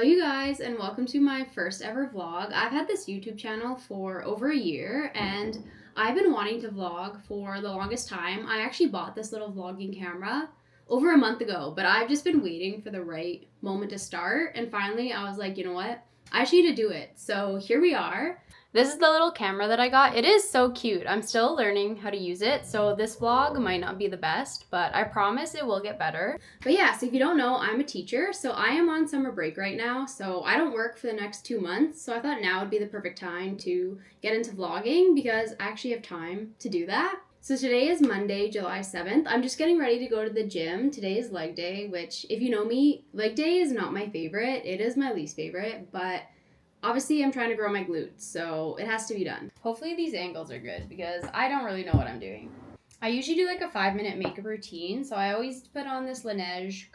you guys, and welcome to my first ever vlog. I've had this YouTube channel for over a year and I've been wanting to vlog for the longest time. I actually bought this little vlogging camera over a month ago, but I've just been waiting for the right moment to start, and finally I was like, you know what? I just need to do it. So here we are. This is the little camera that I got. It is so cute. I'm still learning how to use it, so this vlog might not be the best, but I promise it will get better. But yeah, so if you don't know, I'm a teacher, so I am on summer break right now, so I don't work for the next 2 months, so I thought now would be the perfect time to get into vlogging because I actually have time to do that. So today is Monday, July 7th. I'm just getting ready to go to the gym. Today is leg day, which if you know me, leg day is not my favorite. It is my least favorite, but obviously I'm trying to grow my glutes, so it has to be done. Hopefully these angles are good because I don't really know what I'm doing. I usually do like a 5-minute makeup routine, so I always put on this Laneige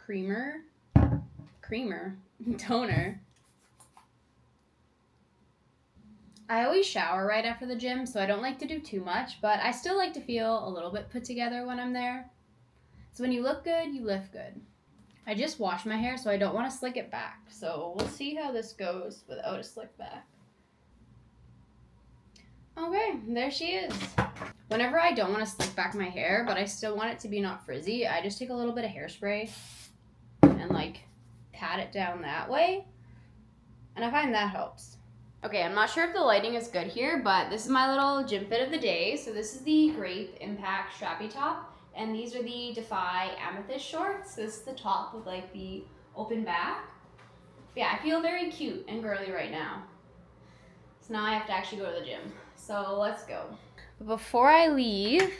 toner. I always shower right after the gym, so I don't like to do too much, but I still like to feel a little bit put together when I'm there. So when you look good, you lift good. I just washed my hair, so I don't want to slick it back. So we'll see how this goes without a slick back. Okay, there she is. Whenever I don't want to slick back my hair, but I still want it to be not frizzy, I just take a little bit of hairspray and like pat it down that way. And I find that helps. Okay, I'm not sure if the lighting is good here, but this is my little gym fit of the day. So this is the Grape Impact Strappy Top. And these are the dfyne Amethyst shorts. This is the top with like the open back. Yeah, I feel very cute and girly right now. So now I have to actually go to the gym. So let's go. But before I leave,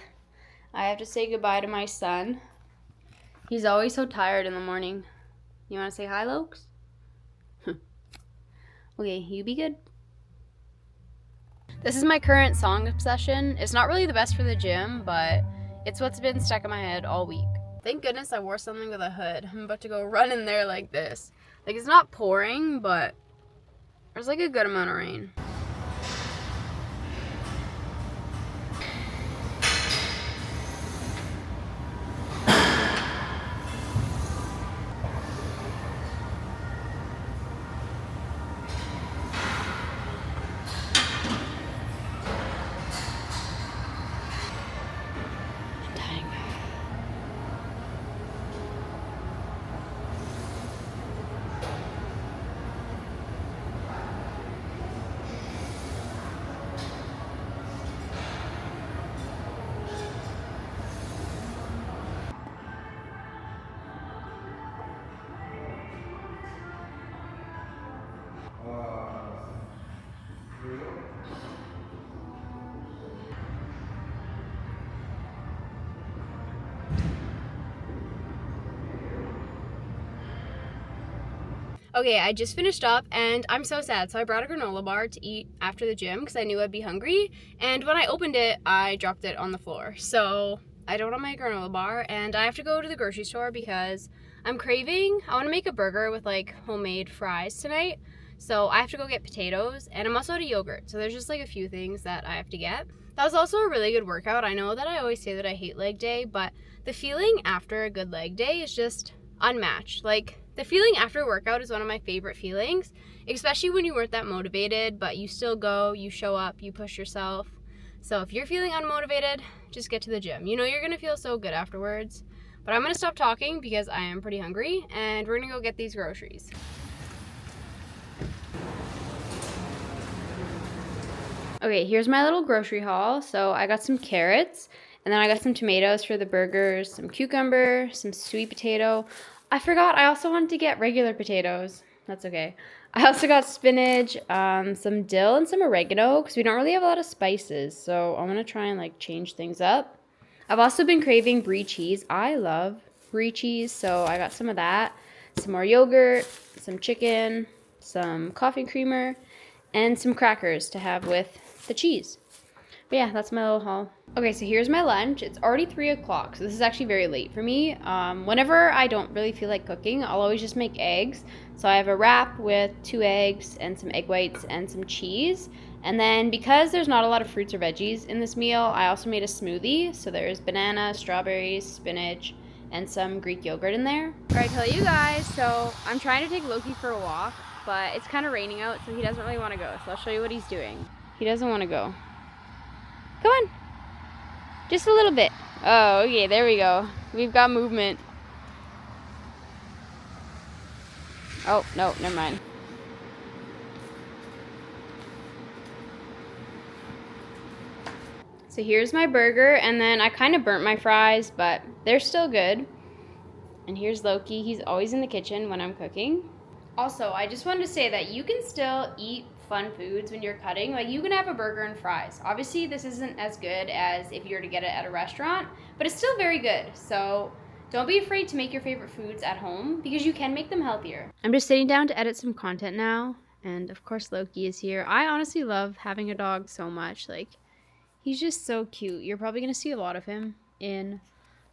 I have to say goodbye to my son. He's always so tired in the morning. You want to say hi, Lokes? Okay, you be good. This is my current song obsession. It's not really the best for the gym, but it's what's been stuck in my head all week. Thank goodness I wore something with a hood. I'm about to go run in there like this. Like, it's not pouring, but there's like a good amount of rain. Okay, I just finished up and I'm so sad. So I brought a granola bar to eat after the gym because I knew I'd be hungry. And when I opened it, I dropped it on the floor. So I don't have my granola bar and I have to go to the grocery store because I want to make a burger with like homemade fries tonight. So I have to go get potatoes and I'm also out of yogurt. So there's just like a few things that I have to get. That was also a really good workout. I know that I always say that I hate leg day, but the feeling after a good leg day is just unmatched. Like, the feeling after a workout is one of my favorite feelings, especially when you weren't that motivated, but you still go, you show up, you push yourself. So if you're feeling unmotivated, just get to the gym. You know you're gonna feel so good afterwards. But I'm gonna stop talking because I am pretty hungry and we're gonna go get these groceries. Okay, here's my little grocery haul. So I got some carrots, and then I got some tomatoes for the burgers, some cucumber, some sweet potato. I forgot I also wanted to get regular potatoes. That's okay. I also got spinach, some dill, and some oregano because we don't really have a lot of spices. So I want to try and like change things up. I've also been craving brie cheese. I love brie cheese, so I got some of that. Some more yogurt, some chicken, some coffee creamer, and some crackers to have with the cheese. But yeah, that's my little haul. Okay, so here's my lunch. It's already 3 o'clock, so this is actually very late for me. Whenever I don't really feel like cooking, I'll always just make eggs. So I have a wrap with 2 eggs and some egg whites and some cheese. And then because there's not a lot of fruits or veggies in this meal, I also made a smoothie. So there's banana, strawberries, spinach, and some Greek yogurt in there. All right, tell you guys, so I'm trying to take Loki for a walk. but it's kind of raining out, so he doesn't really want to go. So I'll show you what he's doing. He doesn't want to go. Come on. Just a little bit. Oh, okay, there we go. We've got movement. Oh, no, never mind. So here's my burger, and then I kind of burnt my fries, but they're still good. And here's Loki. He's always in the kitchen when I'm cooking. Also, I just wanted to say that you can still eat fun foods when you're cutting. Like, you can have a burger and fries. Obviously, this isn't as good as if you were to get it at a restaurant, but it's still very good. So don't be afraid to make your favorite foods at home because you can make them healthier. I'm just sitting down to edit some content now, and of course Loki is here. I honestly love having a dog so much. Like, he's just so cute. You're probably going to see a lot of him in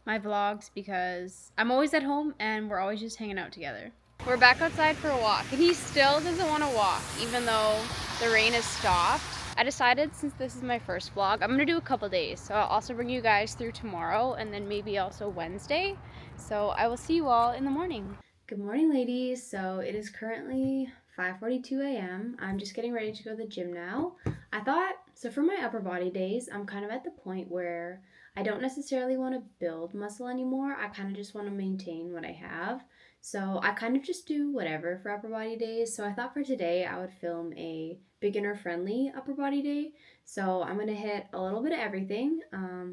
my vlogs because I'm always at home and we're always just hanging out together. We're back outside for a walk, and he still doesn't want to walk even though the rain has stopped. I decided, since this is my first vlog, I'm gonna do a couple days, so I'll also bring you guys through tomorrow and then maybe also Wednesday. So I will see you all in the morning. Good morning, ladies. So it is currently 5:42 a.m. I'm just getting ready to go to the gym now. So for my upper body days, I'm kind of at the point where I don't necessarily want to build muscle anymore. I kind of just want to maintain what I have. So I kind of just do whatever for upper body days. So I thought for today I would film a beginner friendly upper body day. So I'm going to hit a little bit of everything.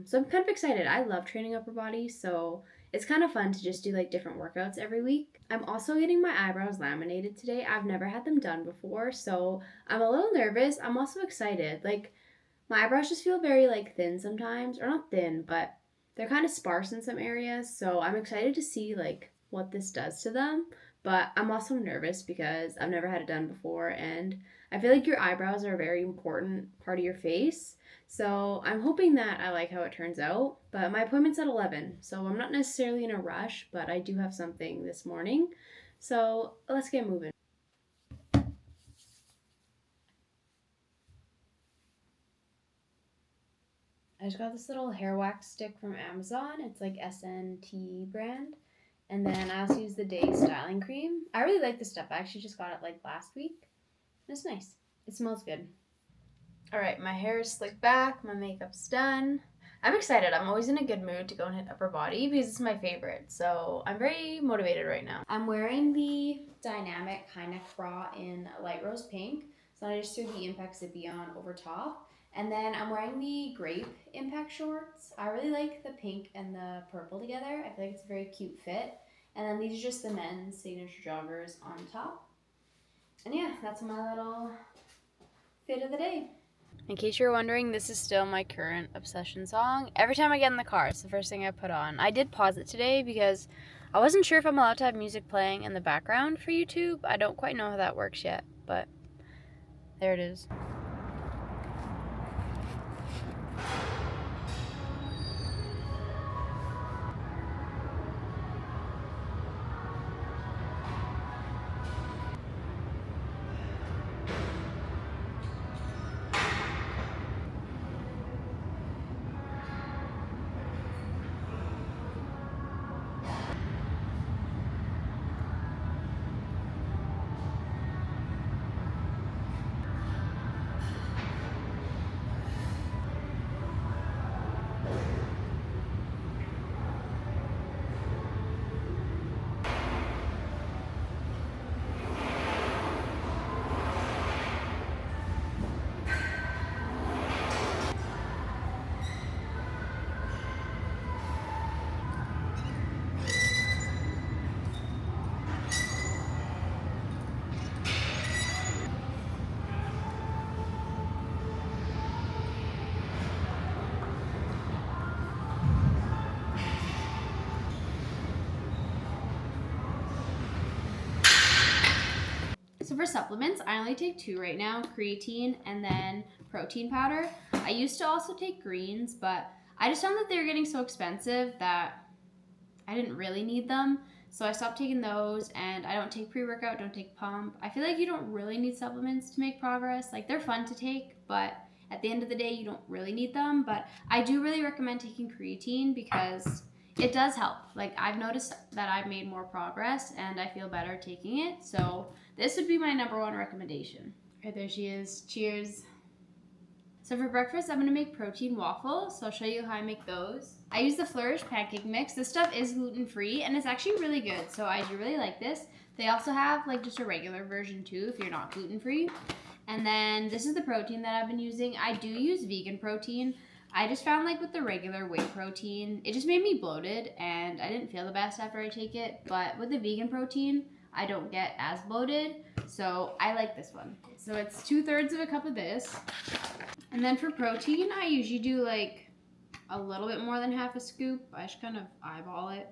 So I'm kind of excited. I love training upper body. So it's kind of fun to just do like different workouts every week. I'm also getting my eyebrows laminated today. I've never had them done before. So I'm a little nervous. I'm also excited. Like, my eyebrows just feel very like thin sometimes, or not thin, but they're kind of sparse in some areas. So I'm excited to see like what this does to them. But I'm also nervous because I've never had it done before, and I feel like your eyebrows are a very important part of your face. So I'm hoping that I like how it turns out. But my appointment's at 11, so I'm not necessarily in a rush, but I do have something this morning. So let's get moving. I just got this little hair wax stick from Amazon. It's like SNT brand. And then I also use the Day styling cream. I really like this stuff. I actually just got it like last week. It's nice. It smells good. All right, my hair is slicked back. My makeup's done. I'm excited. I'm always in a good mood to go and hit upper body because it's my favorite. So I'm very motivated right now. I'm wearing the Dynamic high neck bra in light rose pink. So I just threw the Impact Zippy on over top. And then I'm wearing the grape Impact shorts. I really like the pink and the purple together. I feel like it's a very cute fit. And then these are just the men's signature joggers on top. And yeah, that's my little fit of the day. In case you're wondering, this is still my current obsession song. Every time I get in the car, it's the first thing I put on. I did pause it today because I wasn't sure if I'm allowed to have music playing in the background for YouTube. I don't quite know how that works yet, but there it is. So for supplements, I only take 2 right now, creatine and then protein powder. I used to also take greens, but I just found that they were getting so expensive that I didn't really need them. So I stopped taking those, and I don't take pre-workout, don't take pump. I feel like you don't really need supplements to make progress. Like, they're fun to take, but at the end of the day, you don't really need them. But I do really recommend taking creatine because it does help. Like, I've noticed that I've made more progress and I feel better taking it. So this would be my #1 recommendation. Okay, there she is. Cheers. So for breakfast, I'm gonna make protein waffles. So I'll show you how I make those. I use the Flourish pancake mix. This stuff is gluten-free and it's actually really good. So I do really like this. They also have like just a regular version too if you're not gluten-free. And then this is the protein that I've been using. I do use vegan protein. I just found like with the regular whey protein, it just made me bloated and I didn't feel the best after I take it. But with the vegan protein, I don't get as bloated. So I like this one. So it's 2/3 of a cup of this. And then for protein, I usually do like a little bit more than half a scoop. I just kind of eyeball it.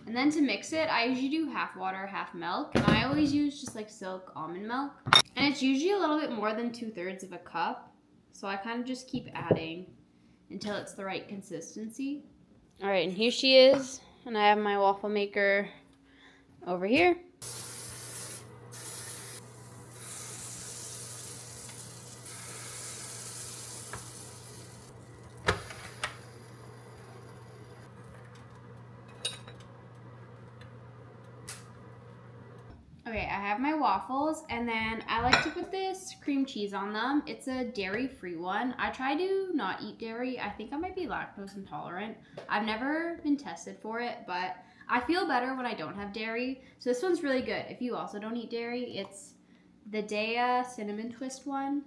And then to mix it, I usually do half water, half milk. And I always use just like silk almond milk. And it's usually a little bit more than 2/3 of a cup. So I kind of just keep adding until it's the right consistency. All right, and here she is. And I have my waffle maker over here. Okay, I have my waffles, and then I like to put this cream cheese on them. It's a dairy-free one. I try to not eat dairy. I think I might be lactose intolerant. I've never been tested for it, but I feel better when I don't have dairy. So this one's really good. If you also don't eat dairy, it's the Daya Cinnamon Twist one.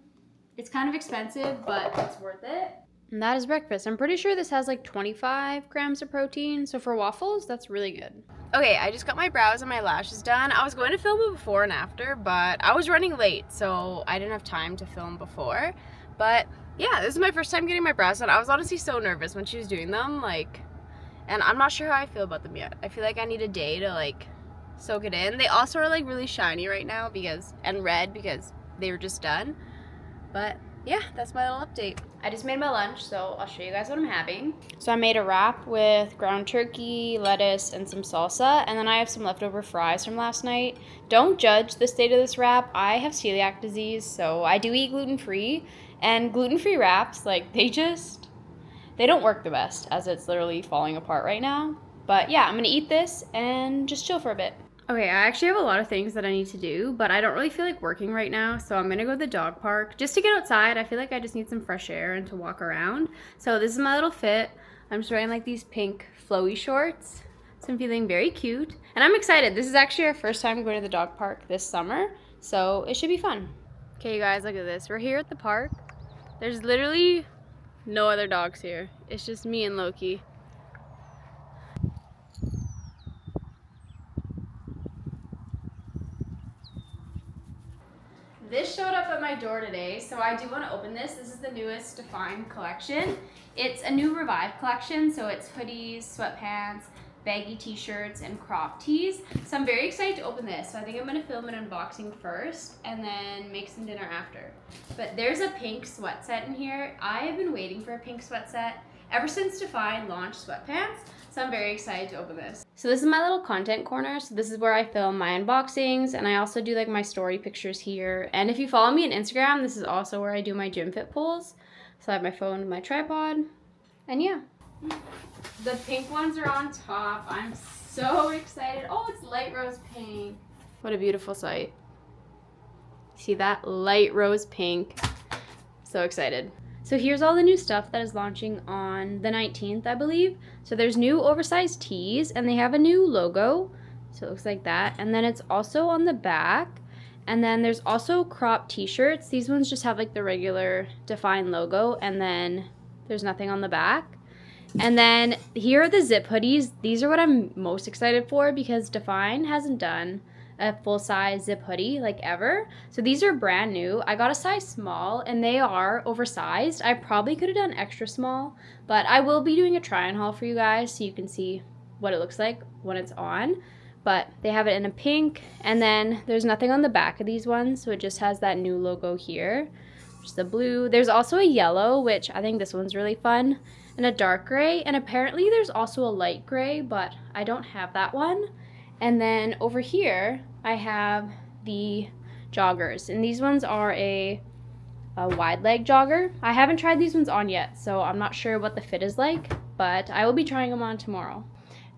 It's kind of expensive, but it's worth it. And that is breakfast. I'm pretty sure this has like 25 grams of protein. So for waffles, that's really good. Okay, I just got my brows and my lashes done. I was going to film a before and after, but I was running late, so I didn't have time to film before. But yeah, this is my first time getting my brows done. I was honestly so nervous when she was doing them, like, and I'm not sure how I feel about them yet. I feel like I need a day to like soak it in. They also are like really shiny right now and red because they were just done. But yeah, that's my little update. I just made my lunch, so I'll show you guys what I'm having. So I made a wrap with ground turkey, lettuce, and some salsa, and then I have some leftover fries from last night. Don't judge the state of this wrap. I have celiac disease, so I do eat gluten-free, and gluten-free wraps, like, they don't work the best, as it's literally falling apart right now. But yeah, I'm gonna eat this and just chill for a bit. Okay, I actually have a lot of things that I need to do, but I don't really feel like working right now, so I'm gonna go to the dog park just to get outside. I feel like I just need some fresh air and to walk around. So this is my little fit. I'm just wearing like these pink flowy shorts, so I'm feeling very cute. And I'm excited. This is actually our first time going to the dog park this summer, so it should be fun. Okay, you guys, look at this. We're here at the park. There's literally no other dogs here. It's just me and Loki. This showed up at my door today, so I do want to open this. This is the newest dfyne collection. It's a new Revive collection, so it's hoodies, sweatpants, baggy t-shirts, and crop tees. So I'm very excited to open this. So I think I'm going to film an unboxing first and then make some dinner after. But there's a pink sweat set in here. I have been waiting for a pink sweat set ever since dfyne launched sweatpants. So I'm very excited to open this. So this is my little content corner. So this is where I film my unboxings, and I also do like my story pictures here. And if you follow me on Instagram, this is also where I do my gym fit pulls. So I have my phone and my tripod, and yeah. The pink ones are on top. I'm so excited. Oh, it's light rose pink. What a beautiful sight. See that? Light rose pink. So excited. So here's all the new stuff that is launching on the 19th, I believe. So there's new oversized tees, and they have a new logo. So it looks like that. And then it's also on the back. And then there's also crop t-shirts. These ones just have like the regular dfyne logo, and then there's nothing on the back. And then here are the zip hoodies. These are what I'm most excited for because dfyne hasn't done a full-size zip hoodie like ever. So these are brand new. I got a size small and they are oversized. I probably could have done extra small, but I will be doing a try-on haul for you guys so you can see what it looks like when it's on. But they have it in a pink, and then there's nothing on the back of these ones, so it just has that new logo here. There's the blue. There's also a yellow, which I think this one's really fun, and a dark gray, and apparently there's also a light gray, but I don't have that one. And then over here, I have the joggers, and these ones are a wide leg jogger. I haven't tried these ones on yet, so I'm not sure what the fit is like, but I will be trying them on tomorrow.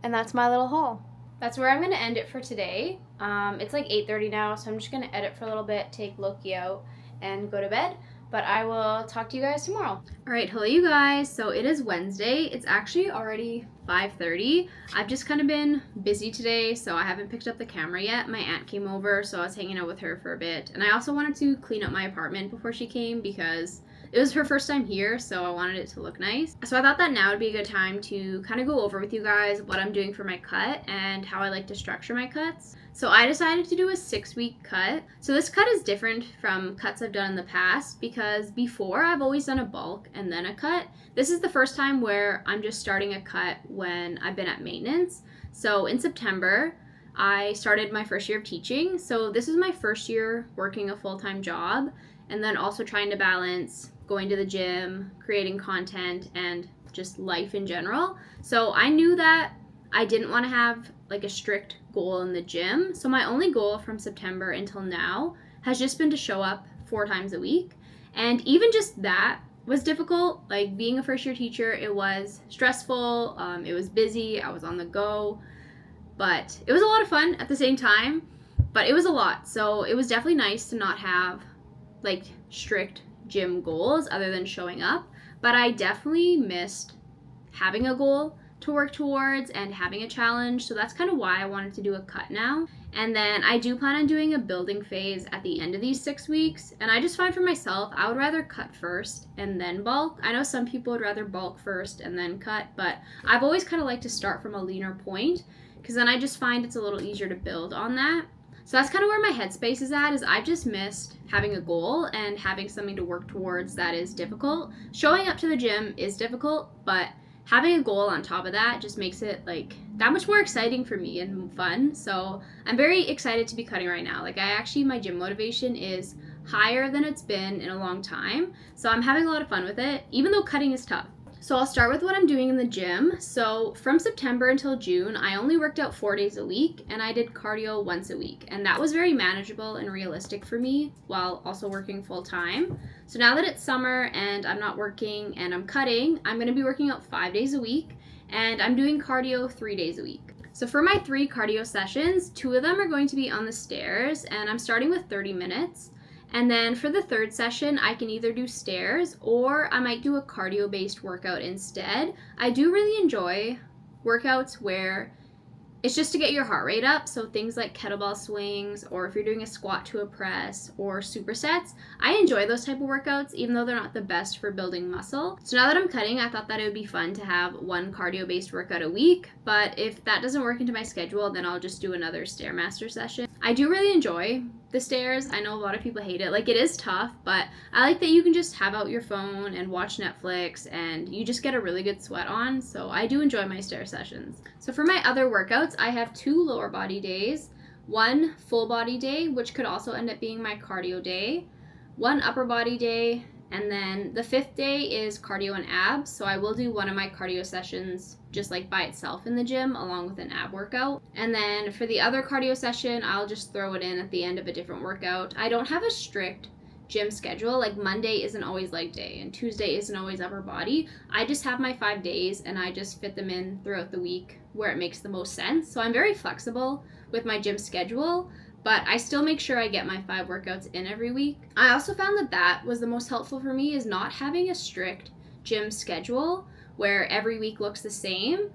And that's my little haul. That's where I'm going to end it for today. It's like 8:30 now, so I'm just going to edit for a little bit, take Loki out, and go to bed. But I will talk to you guys tomorrow. All right, hello you guys. So it is Wednesday. It's actually already 5:30. I've just kind of been busy today, so I haven't picked up the camera yet. My aunt came over, so I was hanging out with her for a bit. And I also wanted to clean up my apartment before she came because it was her first time here, so I wanted it to look nice. So I thought that now would be a good time to kind of go over with you guys what I'm doing for my cut and how I like to structure my cuts. So I decided to do a 6-week cut. So this cut is different from cuts I've done in the past because before I've always done a bulk and then a cut. This is the first time where I'm just starting a cut when I've been at maintenance. So in September, I started my first year of teaching. So this is my first year working a full-time job and then also trying to balance going to the gym, creating content, and just life in general. So I knew that I didn't want to have like a strict goal in the gym. So my only goal from September until now has just been to show up 4 times a week. And even just that was difficult. Like being a first year teacher, it was stressful. It was busy. I was on the go, but it was a lot of fun at the same time, but it was a lot. So it was definitely nice to not have like strict gym goals other than showing up, but I definitely missed having a goal to work towards and having a challenge. So that's kind of why I wanted to do a cut now. And then I do plan on doing a building phase at the end of these 6 weeks. And I just find for myself, I would rather cut first and then bulk. I know some people would rather bulk first and then cut, but I've always kind of liked to start from a leaner point because then I just find it's a little easier to build on that. So that's kind of where my headspace is at, is I've just missed having a goal and having something to work towards that is difficult. Showing up to the gym is difficult, but having a goal on top of that just makes it like that much more exciting for me and fun. So I'm very excited to be cutting right now. Like my gym motivation is higher than it's been in a long time. So I'm having a lot of fun with it, even though cutting is tough. So I'll start with what I'm doing in the gym. So from September until June, I only worked out 4 days a week and I did cardio once a week. And that was very manageable and realistic for me while also working full time. So now that it's summer and I'm not working and I'm cutting, I'm going to be working out 5 days a week and I'm doing cardio 3 days a week. So for my 3 cardio sessions, 2 of them are going to be on the stairs and I'm starting with 30 minutes. And then for the 3rd session, I can either do stairs or I might do a cardio-based workout instead. I do really enjoy workouts where it's just to get your heart rate up. So things like kettlebell swings, or if you're doing a squat to a press or supersets. I enjoy those type of workouts, even though they're not the best for building muscle. So now that I'm cutting, I thought that it would be fun to have 1 cardio-based workout a week. But if that doesn't work into my schedule, then I'll just do another Stairmaster session. I do really enjoy the stairs. I know a lot of people hate it. Like, it is tough, but I like that you can just have out your phone and watch Netflix and you just get a really good sweat on. So I do enjoy my stair sessions. So for my other workouts, I have 2 lower body days, 1 full body day, which could also end up being my cardio day, 1 upper body day, and then the 5th day is cardio and abs. So I will do one of my cardio sessions just like by itself in the gym along with an ab workout. And then for the other cardio session, I'll just throw it in at the end of a different workout. I don't have a strict gym schedule. Like Monday isn't always leg day and Tuesday isn't always upper body. I just have my 5 days and I just fit them in throughout the week where it makes the most sense. So I'm very flexible with my gym schedule, but I still make sure I get my 5 workouts in every week. I also found that that was the most helpful for me, is not having a strict gym schedule where every week looks the same.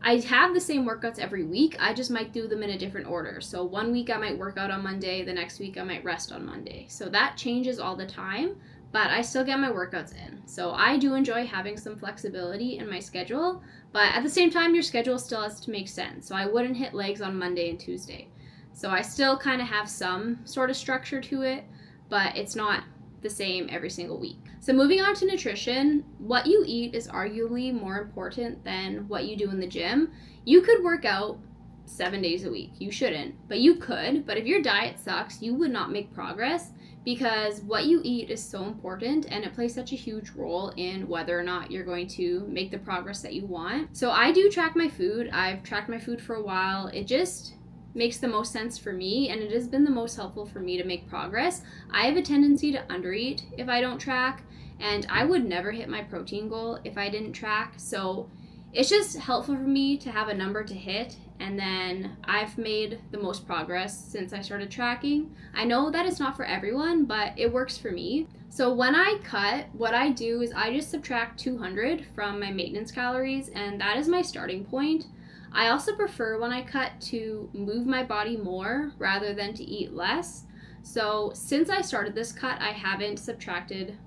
I have the same workouts every week, I just might do them in a different order. So one week I might work out on Monday, the next week I might rest on Monday. So that changes all the time, but I still get my workouts in. So I do enjoy having some flexibility in my schedule, but at the same time, your schedule still has to make sense. So I wouldn't hit legs on Monday and Tuesday. So I still kind of have some sort of structure to it, but it's not the same every single week. So moving on to nutrition, what you eat is arguably more important than what you do in the gym. You could work out 7 days a week. You shouldn't, but you could. But if your diet sucks, you would not make progress, because what you eat is so important and it plays such a huge role in whether or not you're going to make the progress that you want. So I do track my food. I've tracked my food for a while. It just makes the most sense for me, and it has been the most helpful for me to make progress. I have a tendency to undereat if I don't track, and I would never hit my protein goal if I didn't track. So it's just helpful for me to have a number to hit, and then I've made the most progress since I started tracking. I know that it's not for everyone, but it works for me. So when I cut, what I do is I just subtract 200 from my maintenance calories, and that is my starting point. I also prefer when I cut to move my body more rather than to eat less. So since I started this cut, I haven't subtracted,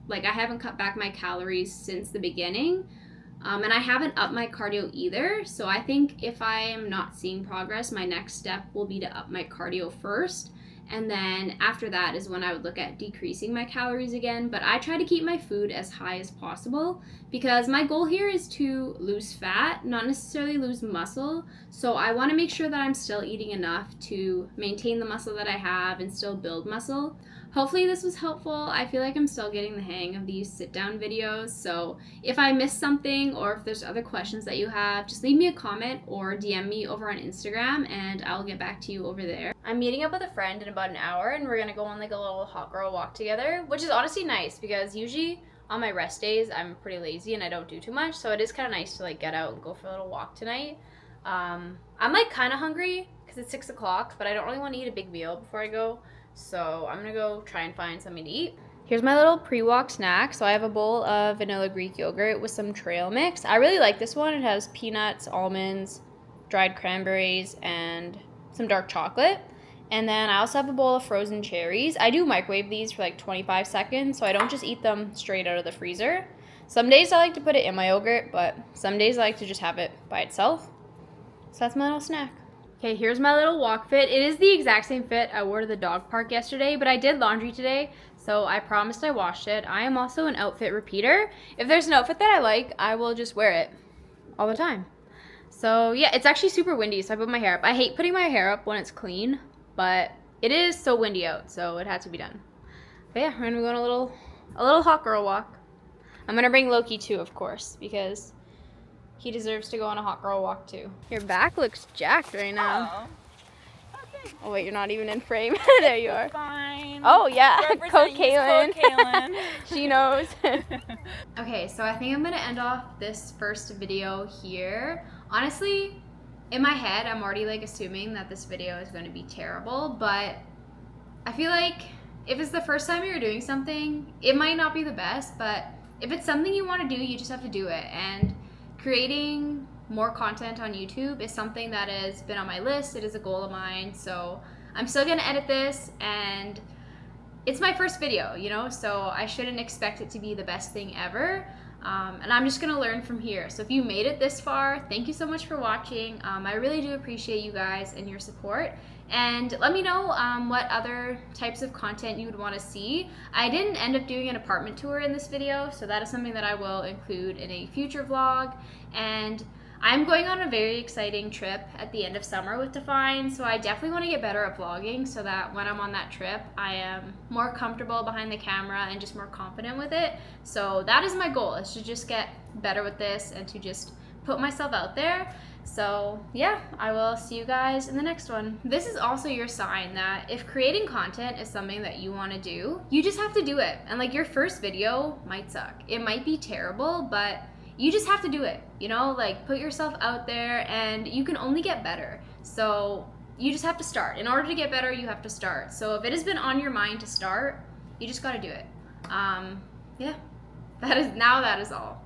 like I haven't cut back my calories since the beginning. And I haven't upped my cardio either. So I think if I am not seeing progress, my next step will be to up my cardio first. And then after that is when I would look at decreasing my calories again. But I try to keep my food as high as possible because my goal here is to lose fat, not necessarily lose muscle. So I want to make sure that I'm still eating enough to maintain the muscle that I have and still build muscle. Hopefully this was helpful. I feel like I'm still getting the hang of these sit-down videos. So if I missed something or if there's other questions that you have, just leave me a comment or DM me over on Instagram and I'll get back to you over there. I'm meeting up with a friend in about an hour and we're gonna go on like a little hot girl walk together, which is honestly nice because usually on my rest days I'm pretty lazy and I don't do too much. So it is kind of nice to like get out and go for a little walk tonight. I'm like kind of hungry because it's 6 o'clock, but I don't really want to eat a big meal before I go. So I'm gonna go try and find something to eat. Here's my little pre-walk snack. So I have a bowl of vanilla Greek yogurt with some trail mix. I really like this one. It has peanuts, almonds, dried cranberries, and some dark chocolate. And then I also have a bowl of frozen cherries. I do microwave these for like 25 seconds, so I don't just eat them straight out of the freezer. Some days I like to put it in my yogurt, but some days I like to just have it by itself. So that's my little snack. Okay, here's my little walk fit. It is the exact same fit I wore to the dog park yesterday, but I did laundry today, so I promised I washed it. I am also an outfit repeater. If there's an outfit that I like, I will just wear it all the time. So yeah, it's actually super windy, so I put my hair up. I hate putting my hair up when it's clean, but it is so windy out, so it had to be done. But yeah, we're gonna go on a little hot girl walk. I'm gonna bring Loki too, of course, because he deserves to go on a hot girl walk too. Your back looks jacked right now. Oh, okay. Oh wait, you're not even in frame. There you are. Fine. Oh yeah, Code KAILEN. KAILEN. She knows. Okay, so I think I'm gonna end off this first video here. Honestly, in my head, I'm already like assuming that this video is gonna be terrible, but I feel like if it's the first time you're doing something, it might not be the best, but if it's something you want to do, you just have to do it. And creating more content on YouTube is something that has been on my list. It is a goal of mine. So I'm still gonna edit this, and it's my first video, you know, so I shouldn't expect it to be the best thing ever. And I'm just gonna learn from here. So if you made it this far, thank you so much for watching. I really do appreciate you guys and your support. And let me know what other types of content you would want to see. I didn't end up doing an apartment tour in this video, so that is something that I will include in a future vlog. And I'm going on a very exciting trip at the end of summer with dfyne, so I definitely want to get better at vlogging so that when I'm on that trip, I am more comfortable behind the camera and just more confident with it. So that is my goal, is to just get better with this and to just put myself out there. So yeah, I will see you guys in the next one. This is also your sign that if creating content is something that you want to do, you just have to do it. And like, your first video might suck. It might be terrible, but you just have to do it, you know, like put yourself out there and you can only get better. So you just have to start. In order to get better, you have to start. So if it has been on your mind to start, you just got to do it. Yeah, that is all.